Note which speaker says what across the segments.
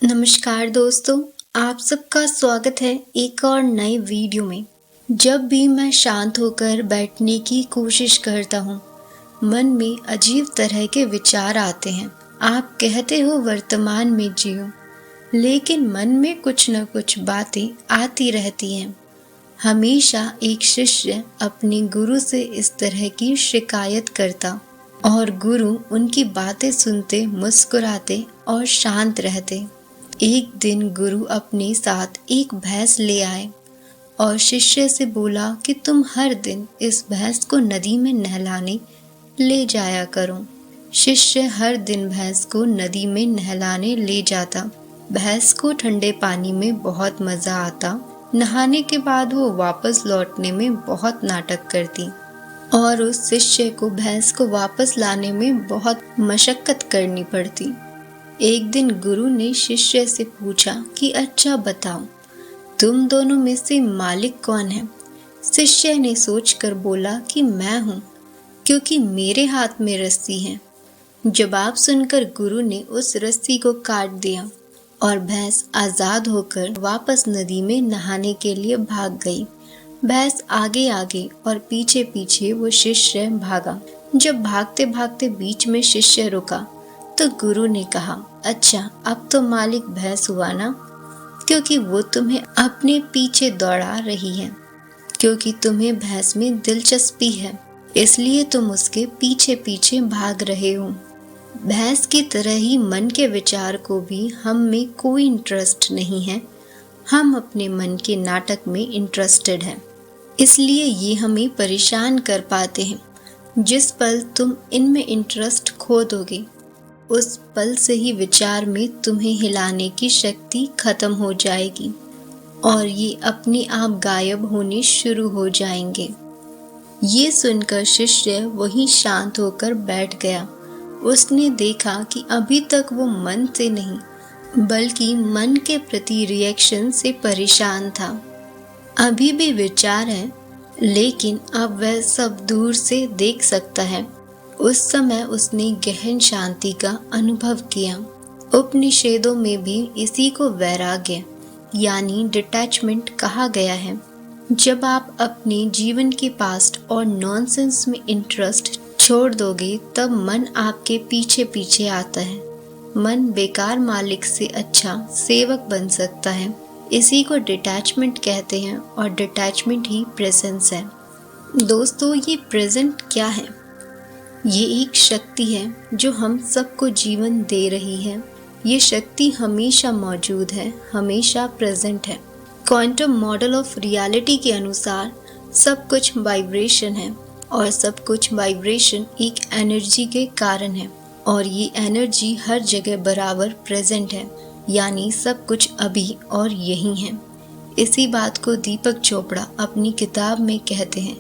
Speaker 1: नमस्कार दोस्तों, आप सबका स्वागत है एक और नए वीडियो में। जब भी मैं शांत होकर बैठने की कोशिश करता हूँ, मन में अजीब तरह के विचार आते हैं। आप कहते हो वर्तमान में जियो, लेकिन मन में कुछ न कुछ बातें आती रहती हैं। हमेशा एक शिष्य अपने गुरु से इस तरह की शिकायत करता और गुरु उनकी बातें सुनते, मुस्कुराते और शांत रहते। एक दिन गुरु अपने साथ एक भैंस ले आए और शिष्य से बोला कि तुम हर दिन इस भैंस को नदी में नहलाने ले जाया करो। शिष्य हर दिन भैंस को नदी में नहलाने ले जाता। भैंस को ठंडे पानी में बहुत मजा आता। नहाने के बाद वो वापस लौटने में बहुत नाटक करती और उस शिष्य को भैंस को वापस लाने में बहुत मशक्कत करनी पड़ती। एक दिन गुरु ने शिष्य से पूछा कि अच्छा बताओ, तुम दोनों में से मालिक कौन है? शिष्य ने सोचकर बोला कि मैं हूँ, क्योंकि मेरे हाथ में रस्सी है। जवाब सुनकर गुरु ने उस रस्सी को काट दिया और भैंस आजाद होकर वापस नदी में नहाने के लिए भाग गई। भैंस आगे आगे और पीछे पीछे वो शिष्य भागा। जब भागते भागते बीच में शिष्य रुका तो गुरु ने कहा, अच्छा अब तो मालिक भैंस हुआ ना, क्योंकि वो तुम्हें अपने पीछे दौड़ा रही है। क्योंकि तुम्हें भैंस में दिलचस्पी है, इसलिए तुम उसके पीछे पीछे भाग रहे हो। भैंस की तरह ही मन के विचार को भी हम में कोई इंटरेस्ट नहीं है। हम अपने मन के नाटक में इंटरेस्टेड हैं, इसलिए ये हमें परेशान कर पाते हैं। जिस पल तुम इनमें इंटरेस्ट खो दोगे, उस पल से ही विचार में तुम्हें हिलाने की शक्ति खत्म हो जाएगी और ये अपने आप गायब होने शुरू हो जाएंगे। ये सुनकर शिष्य वहीं शांत होकर बैठ गया। उसने देखा कि अभी तक वो मन से नहीं, बल्कि मन के प्रति रिएक्शन से परेशान था। अभी भी विचार है, लेकिन अब वह सब दूर से देख सकता है। उस समय उसने गहन शांति का अनुभव किया। उपनिषदों में भी इसी को वैराग्य यानी डिटैचमेंट कहा गया है। जब आप अपने जीवन के पास्ट और नॉनसेंस में इंटरेस्ट छोड़ दोगे, तब मन आपके पीछे पीछे आता है। मन बेकार मालिक से अच्छा सेवक बन सकता है। इसी को डिटैचमेंट कहते हैं और डिटैचमेंट ही प्रेजेंस है। दोस्तों, ये प्रेजेंट क्या है? ये एक शक्ति है जो हम सबको जीवन दे रही है। ये शक्ति हमेशा मौजूद है, हमेशा प्रेजेंट है। क्वांटम मॉडल ऑफ रियलिटी के अनुसार सब कुछ वाइब्रेशन है और सब कुछ वाइब्रेशन एक एनर्जी के कारण है और ये एनर्जी हर जगह बराबर प्रेजेंट है, यानी सब कुछ अभी और यही है। इसी बात को दीपक चोपड़ा अपनी किताब में कहते हैं,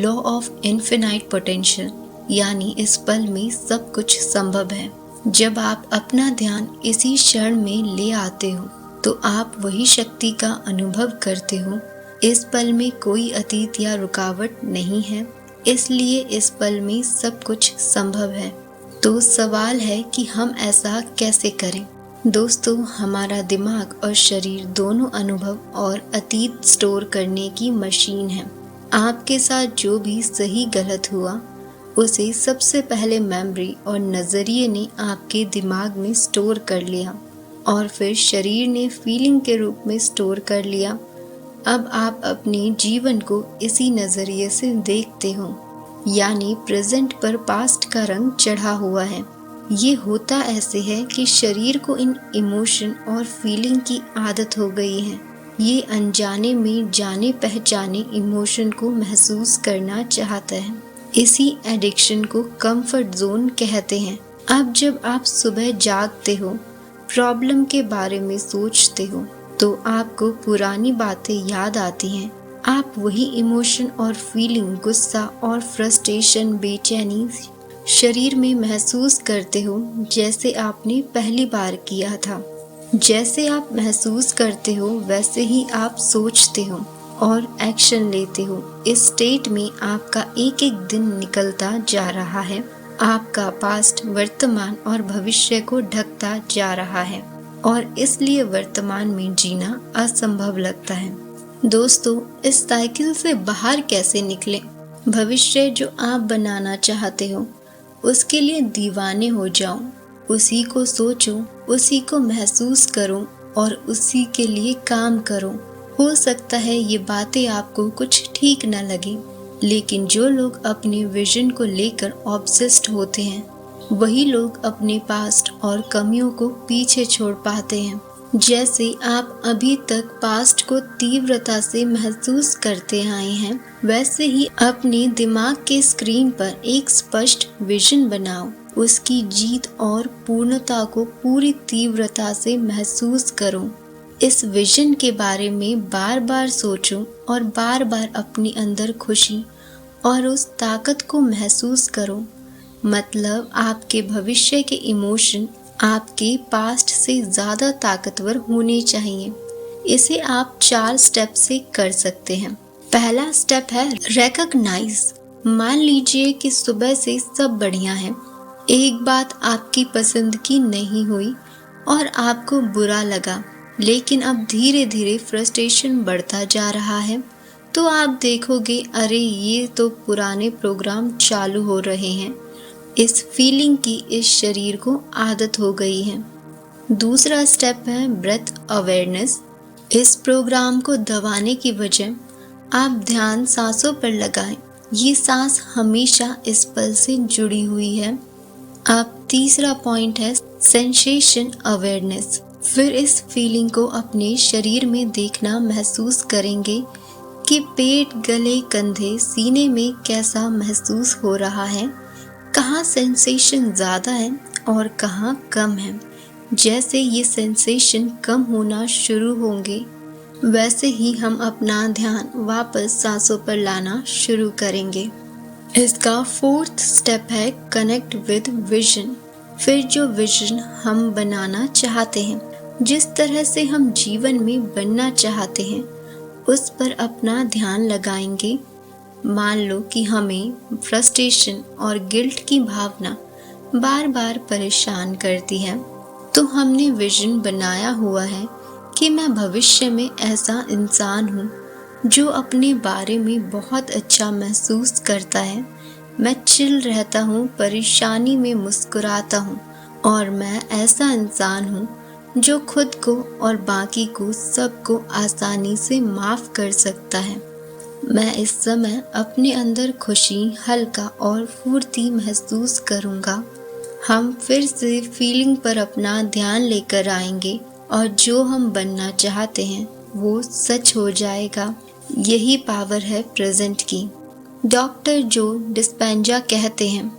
Speaker 1: लॉ ऑफ इन्फिनाइट पोटेंशियल, यानी इस पल में सब कुछ संभव है। जब आप अपना ध्यान इसी क्षण में ले आते हो, तो आप वही शक्ति का अनुभव करते हो। इस पल में कोई अतीत या रुकावट नहीं है, इसलिए इस पल में सब कुछ संभव है। तो सवाल है कि हम ऐसा कैसे करें? दोस्तों, हमारा दिमाग और शरीर दोनों अनुभव और अतीत स्टोर करने की मशीन है। आपके साथ जो भी सही गलत हुआ, उसे सबसे पहले मेमोरी और नज़रिए ने आपके दिमाग में स्टोर कर लिया और फिर शरीर ने फीलिंग के रूप में स्टोर कर लिया। अब आप अपने जीवन को इसी नज़रिए से देखते हो, यानी प्रेजेंट पर पास्ट का रंग चढ़ा हुआ है। ये होता ऐसे है कि शरीर को इन इमोशन और फीलिंग की आदत हो गई है। ये अनजाने में जाने पहचाने इमोशन को महसूस करना चाहता है। इसी एडिक्शन को कंफर्ट जोन कहते हैं। अब जब आप सुबह जागते हो, प्रॉब्लम के बारे में सोचते हो, तो आपको पुरानी बातें याद आती हैं। आप वही इमोशन और फीलिंग, गुस्सा और फ्रस्ट्रेशन, बेचैनी शरीर में महसूस करते हो, जैसे आपने पहली बार किया था। जैसे आप महसूस करते हो, वैसे ही आप सोचते हो और एक्शन लेते हो। इस स्टेट में आपका एक एक दिन निकलता जा रहा है। आपका पास्ट, वर्तमान और भविष्य को ढकता जा रहा है। और इसलिए वर्तमान में जीना असंभव लगता है। दोस्तों, इस साइकिल से बाहर कैसे निकलें? भविष्य जो आप बनाना चाहते हो उसके लिए दीवाने हो जाओ, उसी को सोचो, उसी को महसूस करो और उसी के लिए काम करो। हो सकता है ये बातें आपको कुछ ठीक न लगे, लेकिन जो लोग अपने विजन को लेकर ऑब्सेस्ड होते हैं वही लोग अपने पास्ट और कमियों को पीछे छोड़ पाते हैं। जैसे आप अभी तक पास्ट को तीव्रता से महसूस करते आए हैं, वैसे ही अपने दिमाग के स्क्रीन पर एक स्पष्ट विजन बनाओ। उसकी जीत और पूर्णता को पूरी तीव्रता से महसूस करो। इस विजन के बारे में बार बार सोचो और बार बार अपने अंदर खुशी और उस ताकत को महसूस करो। मतलब आपके भविष्य के इमोशन आपके पास्ट से ज़्यादा ताकतवर होने चाहिए। इसे आप 4 स्टेप से कर सकते हैं। पहला स्टेप है रिकॉग्नाइज। मान लीजिए कि सुबह से सब बढ़िया है, एक बात आपकी पसंद की नहीं हुई और आपको बुरा लगा, लेकिन अब धीरे धीरे फ्रस्ट्रेशन बढ़ता जा रहा है, तो आप देखोगे अरे ये तो पुराने प्रोग्राम चालू हो रहे हैं। इस फीलिंग की इस शरीर को आदत हो गई है। दूसरा स्टेप है ब्रेथ अवेयरनेस। इस प्रोग्राम को दबाने की बजाय आप ध्यान सांसों पर लगाएं। ये सांस हमेशा इस पल से जुड़ी हुई है। अब तीसरा पॉइंट है सेंसेशन अवेयरनेस। फिर इस फीलिंग को अपने शरीर में देखना महसूस करेंगे कि पेट, गले, कंधे, सीने में कैसा महसूस हो रहा है, कहाँ सेंसेशन ज़्यादा है और कहाँ कम है। जैसे ये सेंसेशन कम होना शुरू होंगे, वैसे ही हम अपना ध्यान वापस सांसों पर लाना शुरू करेंगे। इसका 4th स्टेप है कनेक्ट विद विजन। फिर जो विजन हम बनाना चाहते हैं, जिस तरह से हम जीवन में बनना चाहते हैं, उस पर अपना ध्यान लगाएंगे। मान लो कि हमें फ्रस्ट्रेशन और गिल्ट की भावना बार बार परेशान करती है, तो हमने विजन बनाया हुआ है कि मैं भविष्य में ऐसा इंसान हूँ जो अपने बारे में बहुत अच्छा महसूस करता है। मैं चिल रहता हूँ, परेशानी में मुस्कुराता हूँ और मैं ऐसा इंसान हूँ जो खुद को और बाकी को सबको आसानी से माफ़ कर सकता है। मैं इस समय अपने अंदर खुशी, हल्का और फुर्ती महसूस करूँगा। हम फिर से फीलिंग पर अपना ध्यान लेकर आएंगे और जो हम बनना चाहते हैं वो सच हो जाएगा। यही पावर है प्रेजेंट की। डॉक्टर जो डिस्पेंजा कहते हैं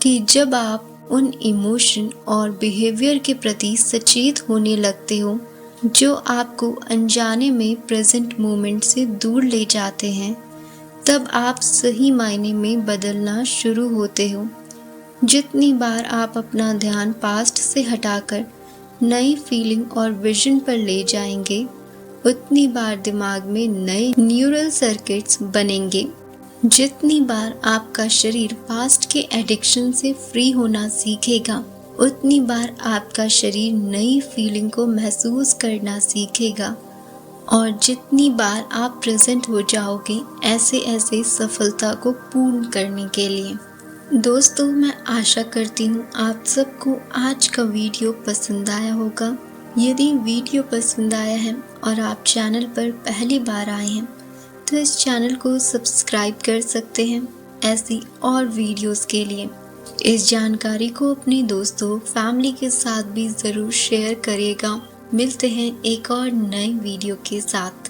Speaker 1: कि जब आप उन इमोशन और बिहेवियर के प्रति सचेत होने लगते हो जो आपको अनजाने में प्रेजेंट मोमेंट से दूर ले जाते हैं, तब आप सही मायने में बदलना शुरू होते हो। जितनी बार आप अपना ध्यान पास्ट से हटाकर नई फीलिंग और विजन पर ले जाएंगे, उतनी बार दिमाग में नए न्यूरल सर्किट्स बनेंगे। जितनी बार आपका शरीर पास्ट के एडिक्शन से फ्री होना सीखेगा, उतनी बार आपका शरीर नई फीलिंग को महसूस करना सीखेगा। और जितनी बार आप प्रेजेंट हो जाओगे ऐसे ऐसे सफलता को पूर्ण करने के लिए। दोस्तों, मैं आशा करती हूँ आप सबको आज का वीडियो पसंद आया होगा। यदि वीडियो पसंद आया है और आप चैनल पर पहली बार आए हैं तो इस चैनल को सब्सक्राइब कर सकते हैं ऐसी और वीडियोस के लिए। इस जानकारी को अपने दोस्तों, फैमिली के साथ भी ज़रूर शेयर करिएगा। मिलते हैं एक और नए वीडियो के साथ।